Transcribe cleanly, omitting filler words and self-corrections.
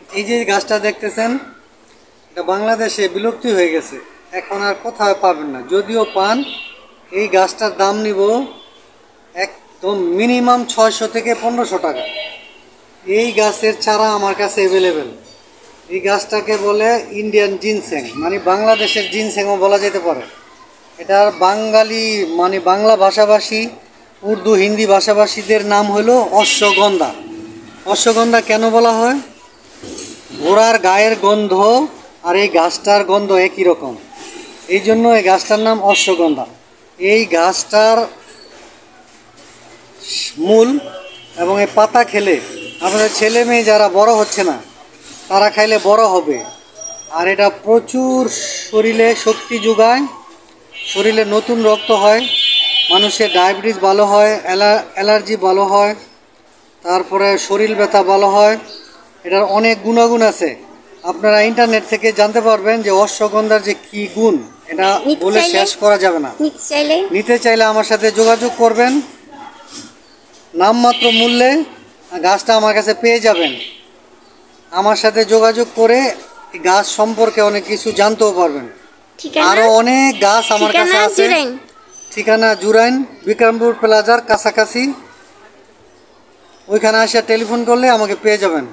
এই যে গাছটা দেখতেছেন, এটা বাংলাদেশে বিলুপ্তি হয়ে গেছে, এখন আর কোথাও পাবেন না। যদিও পান, এই গাছটার দাম নিব একদম মিনিমাম 600 থেকে 1500 টাকা। এই গাছের চারা আমার কাছে অ্যাভেলেবেল। এই গাছটাকে বলে ইন্ডিয়ান জিনসেং, মানে বাংলাদেশের জিনসেংও বলা যেতে পারে। এটার বাঙালি মানে বাংলা ভাষাভাষী, উর্দু হিন্দি ভাষাভাষীদের নাম হলো অশ্বগন্ধা। অশ্বগন্ধা কেন বলা হয়? ঘোড়ার গায়ের গন্ধ আর এই গাছটার গন্ধ একই রকম, এই জন্য এই গাছটার নাম অশ্বগন্ধা। এই গাছটার মূল এবং এই পাতা খেলে আপনাদের ছেলে মেয়ে যারা বড় হচ্ছে না তারা খাইলে বড় হবে। আর এটা প্রচুর শরীরে শক্তি যোগায়, শরীরে নতুন রক্ত হয়, মানুষের ডায়াবেটিস ভালো হয়, অ্যালার্জি ভালো হয়, তারপরে শরীর ব্যথা ভালো হয়। এটার অনেক গুণাগুণ আছে, আপনারা ইন্টারনেট থেকে জানতে পারবেন যে অশ্বগন্ধার যে কী গুণ, এটা বলে শেষ করা যাবে না। নিতে চাইলে আমার সাথে যোগাযোগ করবেন, নামমাত্র মূল্যে গাছটা আমার কাছে পেয়ে যাবেন। আমার সাথে যোগাযোগ করে গাছ সম্পর্কে অনেক কিছু জানতেও পারবেন। আরও অনেক গাছ আমার কাছে আছে। ঠিকানা জুরাইন, বিক্রমপুর প্লাজার কাছাকাছি। ওইখানে এসে টেলিফোন করলে আমাকে পেয়ে যাবেন।